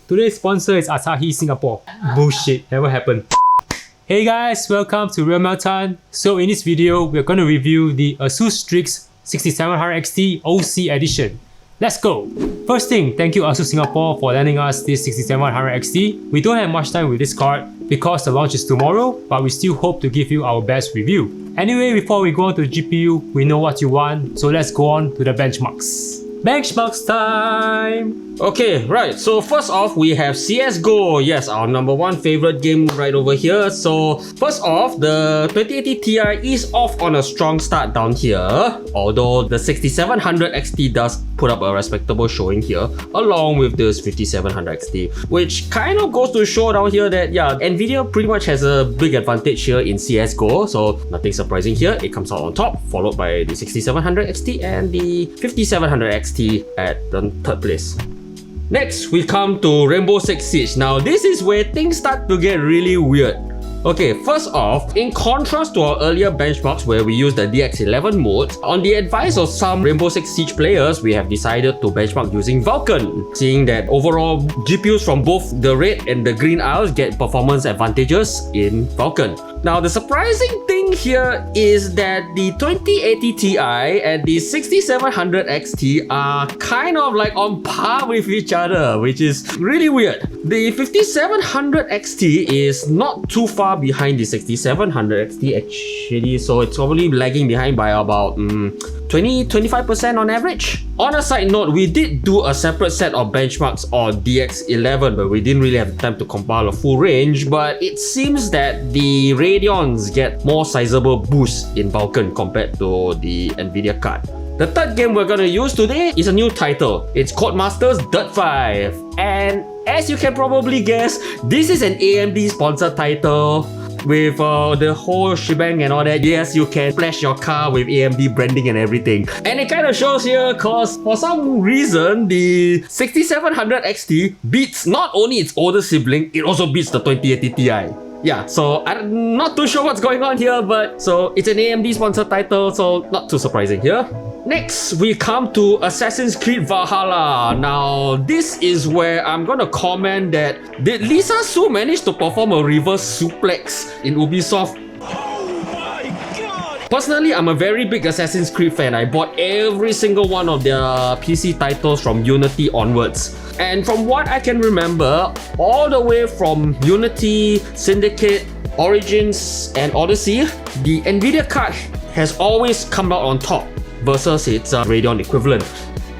Today's sponsor is Asahi Singapore. Bullshit, never happened. Hey guys, welcome to RealMelTan. So in this video, we're going to review the ASUS Strix 6700 XT OC edition. Let's go! First thing, thank you ASUS Singapore for lending us this 6700 XT. We don't have much time with this card because the launch is tomorrow, but we still hope to give you our best review. Anyway, before we go on to the GPU, we know what you want, so let's go on to the benchmarks. Benchmarks time! Okay, right, so first off we have CSGO. Yes, our #1 favorite game right over here. So first off, the 2080 Ti is off on a strong start down here, although the 6700 XT does put up a respectable showing here along with this 5700 XT, which kind of goes to show down here that yeah, NVIDIA pretty much has a big advantage here in CSGO, so nothing surprising here. It comes out on top, followed by the 6700 XT and the 5700 XT at the third place. Next, we come to Rainbow Six Siege. Now, this is where things start to get really weird. Okay, first off, in contrast to our earlier benchmarks where we used the DX11 mode, on the advice of some Rainbow Six Siege players, we have decided to benchmark using Vulkan, seeing that overall GPUs from both the red and the green aisles get performance advantages in Vulkan. Now, the surprising thing here is that the 2080 Ti and the 6700 XT are kind of like on par with each other, which is really weird. The 5700 XT is not too far behind the 6700 XT actually, so it's probably lagging behind by about 20-25% on average. On a side note, we did do a separate set of benchmarks on DX11, but we didn't really have time to compile a full range, but it seems that the Radeons get more sizable boosts in Vulkan compared to the NVIDIA card. The third game we're gonna use today is a new title. It's Codemasters Dirt 5. And as you can probably guess, this is an AMD sponsored title with the whole shebang and all that. Yes, you can flash your car with AMD branding and everything. And it kind of shows here cause for some reason, the 6700 XT beats not only its older sibling, it also beats the 2080 Ti. Yeah, so I'm not too sure what's going on here, but so it's an AMD sponsored title, so not too surprising here. Next, we come to Assassin's Creed Valhalla. Now, this is where I'm gonna comment that did Lisa Su manage to perform a reverse suplex in Ubisoft? Personally, I'm a very big Assassin's Creed fan. I bought every single one of their PC titles from Unity onwards. And from what I can remember, all the way from Unity, Syndicate, Origins, and Odyssey, the NVIDIA card has always come out on top versus its Radeon equivalent.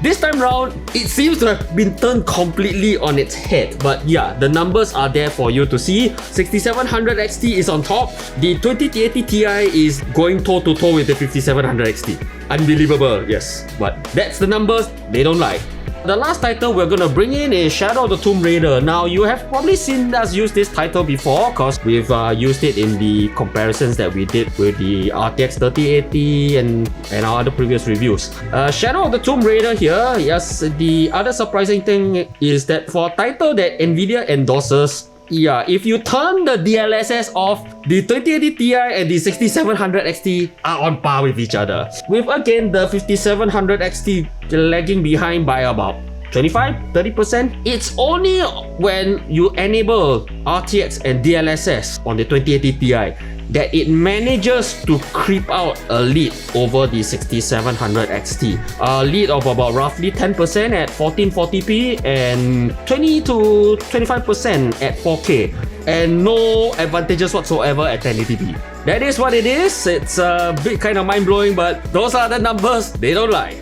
This time round, it seems to have been turned completely on its head, but yeah, the numbers are there for you to see. 6700 XT is on top, the 2080 Ti is going toe to toe with the 5700 XT. Unbelievable, yes, but that's the numbers, they don't lie. The last title we're gonna bring in is Shadow of the Tomb Raider. Now, you have probably seen us use this title before because we've used it in the comparisons that we did with the RTX 3080 and our other previous reviews. Shadow of the Tomb Raider here, yes, the other surprising thing is that for a title that NVIDIA endorses, yeah, if you turn the DLSS off, the 2080 Ti and the 6700 XT are on par with each other. With again the 5700 XT lagging behind by about 25-30%. It's only when you enable RTX and DLSS on the 2080 Ti that it manages to creep out a lead over the 6700 XT. A lead of about roughly 10% at 1440p and 20-25% at 4K. And no advantages whatsoever at 1080p. That is what it is. It's a bit kind of mind-blowing, but those are the numbers, they don't lie.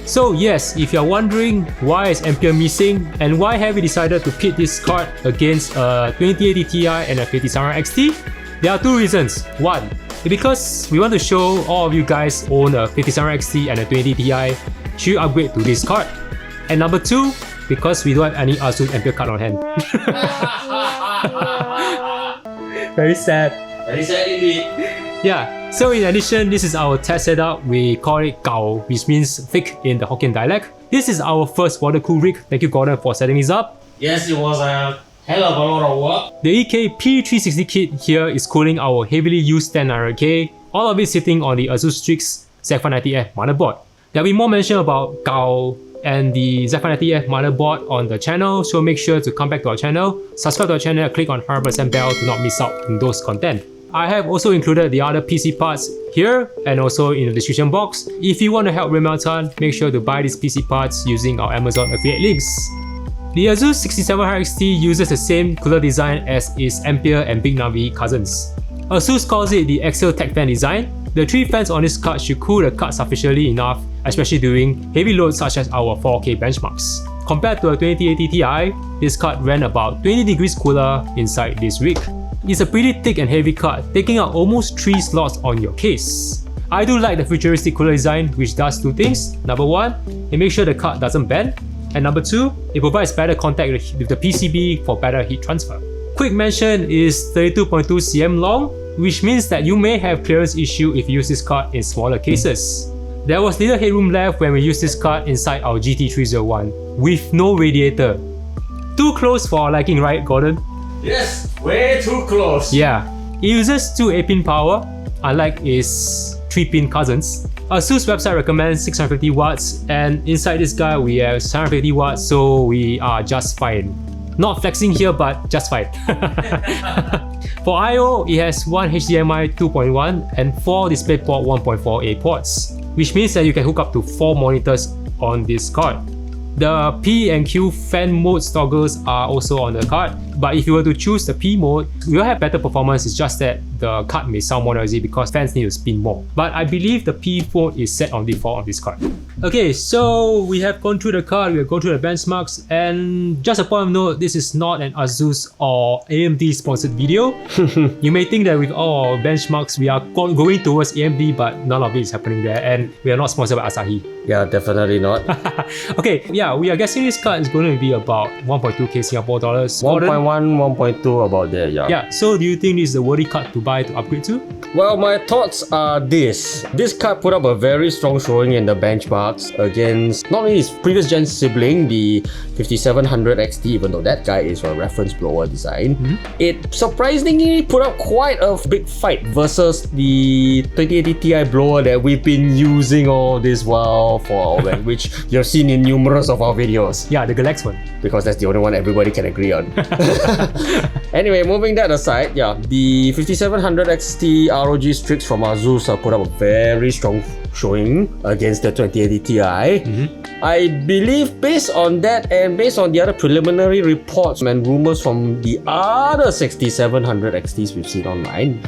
So yes, if you're wondering why is Ampere missing and why have we decided to pit this card against a 2080 Ti and a 5700 XT, there are two reasons. One, because we want to show all of you guys own a 5700 XT and a 2080 Ti should upgrade to this card. And number two, because we don't have any ASUS Ampere card on hand. Very sad. Very sad indeed. Yeah, so in addition, this is our test setup. We call it Gao, which means thick in the Hokkien dialect. This is our first water cool rig. Thank you, Gordon, for setting this up. Yes, it was a hell of a lot of work. The EK P360 kit here is cooling our heavily used 10900K, all of it sitting on the ASUS Strix Z590F motherboard. There will be more mention about Gao and the Z590F motherboard on the channel, so make sure to come back to our channel, subscribe to our channel, and click on 100% bell to not miss out on those content. I have also included the other PC parts here and also in the description box. If you want to help RealMelTan, make sure to buy these PC parts using our Amazon affiliate links. The ASUS 6700 XT uses the same cooler design as its Ampere and Big Navi cousins. ASUS calls it the axial tech fan design. The 3 fans on this card should cool the card sufficiently enough, especially during heavy loads such as our 4K benchmarks. Compared to a 2080 Ti, this card ran about 20 degrees cooler inside this rig. It's a pretty thick and heavy card, taking up almost 3 slots on your case. I do like the futuristic cooler design, which does 2 things. Number 1, it makes sure the card doesn't bend, and number 2, it provides better contact with the PCB for better heat transfer. Quick mention is 32.2 cm long, which means that you may have clearance issue if you use this card in smaller cases. There was little headroom left when we used this card inside our GT301 with no radiator. Too close for our liking, right, Gordon? Yes, way too close. Yeah, it uses 2 8-pin power, unlike its 3-pin cousins. ASUS website recommends 650 watts, and inside this guy we have 750 watts, so we are just fine. Not flexing here, but just fine. For I/O, it has 1 HDMI 2.1 and 4 DisplayPort 1.4a ports, which means that you can hook up to 4 monitors on this card. The P and Q fan mode toggles are also on the card, but if you were to choose the P mode, you will have better performance. It's just that the card may sound more noisy because fans need to spin more. But I believe the P mode is set on default on this card. Okay, so we have gone through the card, we have gone through the benchmarks, and just a point of note, this is not an ASUS or AMD sponsored video. You may think that with all our benchmarks, we are going towards AMD, but none of it is happening there, and we are not sponsored by Asahi. Yeah, definitely not. Okay, yeah, we are guessing this card is going to be about 1.2k Singapore dollars. 1.1, 1.2 about there, yeah. Yeah, so do you think this is a worthy card to buy to upgrade to? Well, my thoughts are this. This card put up a very strong showing in the benchmarks against not only his previous gen sibling, the 5700 XT, even though that guy is a reference blower design. It surprisingly put up quite a big fight versus the 2080 Ti blower that we've been using all this while for our which you've seen in numerous of our videos. Yeah, the Galax one. Because that's the only one everybody can agree on. Anyway, moving that aside, yeah, the 5700 XT ROG Strix from ASUS put up a very strong showing against the 2080 Ti. I believe based on that and based on the other preliminary reports and rumors from the other 6700 XTs we've seen online,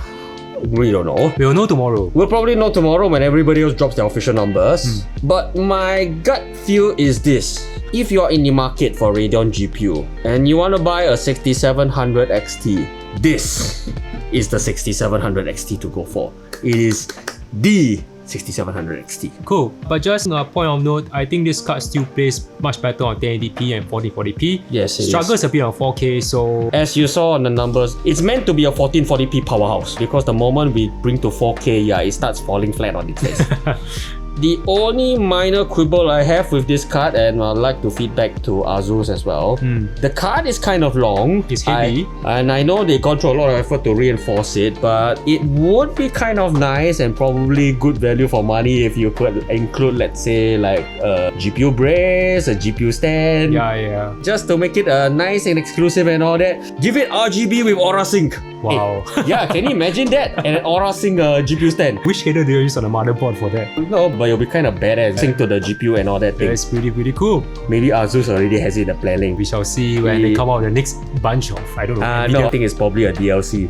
we don't know. We'll know tomorrow. We'll probably know tomorrow when everybody else drops their official numbers. But my gut feel is this. If you're in the market for Radeon GPU and you want to buy a 6700 XT, this is the 6700 XT to go for. It is the 6700 XT. Cool, but just a point of note, I think this card still plays much better on 1080p and 1440p. Yes, it struggles a bit on 4K, so as you saw on the numbers, it's meant to be a 1440p powerhouse because the moment we bring to 4K, yeah, it starts falling flat on its face. The only minor quibble I have with this card, and I'd like to feedback to ASUS as well, the card is kind of long. It's heavy. And I know they've gone through a lot of effort to reinforce it, but it would be kind of nice and probably good value for money if you could include, let's say, like a GPU brace, a GPU stand. Yeah. Just to make it nice and exclusive and all that. Give it RGB with Aura Sync. Wow. Yeah, can you imagine that? And an Aura Sync GPU stand. Which header do you use on the motherboard for that? No, but it'll be kind of badass. Sync to the GPU and all that thing. That's pretty cool. Maybe ASUS already has it in the planning. We shall see when they come out with the next bunch of, I don't know. No, I think it's probably a DLC.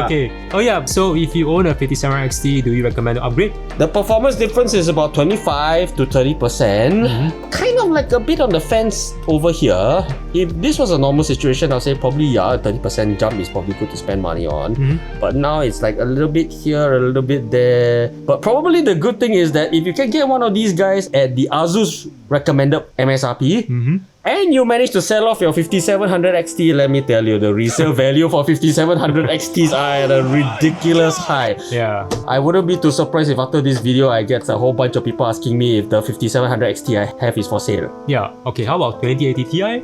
Okay. Oh yeah, so if you own a 5700 XT, do you recommend to upgrade? The performance difference is about 25 to 30%. Kind of like a bit on the fence over here. If this was a normal situation, I'll say probably, yeah, 30% jump is probably good to spend money on. But now it's like a little bit here, a little bit there. But probably the good thing is that if you can get one of these guys at the ASUS recommended MSRP, and you manage to sell off your 5700 XT, let me tell you, the resale value for 5700 XTs are at a ridiculous high. Yeah. I wouldn't be too surprised if after this video I get a whole bunch of people asking me if the 5700 XT I have is for sale. Yeah. Okay, how about 2080 Ti?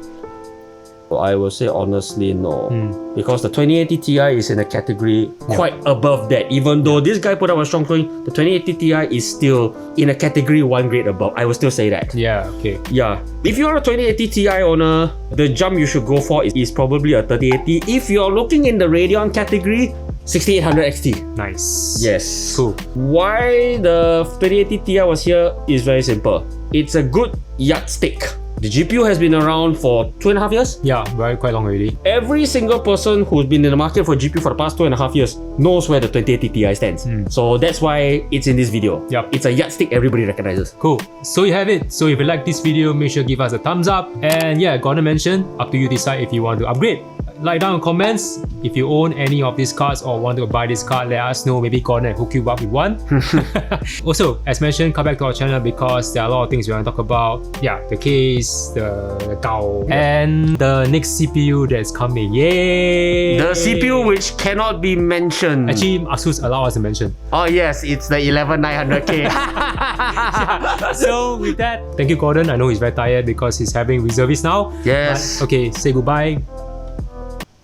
I will say honestly no. Because the 2080 Ti is in a category quite above that. Even though this guy put up a strong showing, the 2080 Ti is still in a category 1 grade above. I will still say that. Yeah, okay. Yeah. If you're a 2080 Ti owner, the jump you should go for is probably a 3080. If you're looking in the Radeon category, 6800 XT. Nice. Yes. Cool. Why the 2080 Ti was here is very simple. It's a good yardstick. The GPU has been around for 2.5 years. Yeah, quite long already. Every single person who's been in the market for GPU for the past 2.5 years knows where the 2080 Ti stands. So that's why it's in this video. Yep. It's a yardstick everybody recognizes. Cool. So you have it. So if you like this video, make sure to give us a thumbs up. And yeah, gonna mention, up to you decide if you want to upgrade. Like down in comments if you own any of these cards or want to buy this card. Let us know. Maybe Gordon hook you up with one. Also, as mentioned, come back to our channel because there are a lot of things we want to talk about. Yeah, the case, the Gao, and the next CPU that's coming. Yay! The CPU which cannot be mentioned. Actually, ASUS allow us to mention. Oh yes, it's the 11900K. Yeah. So with that, thank you Gordon. I know he's very tired because he's having reservist now. Yes. But, okay, say goodbye.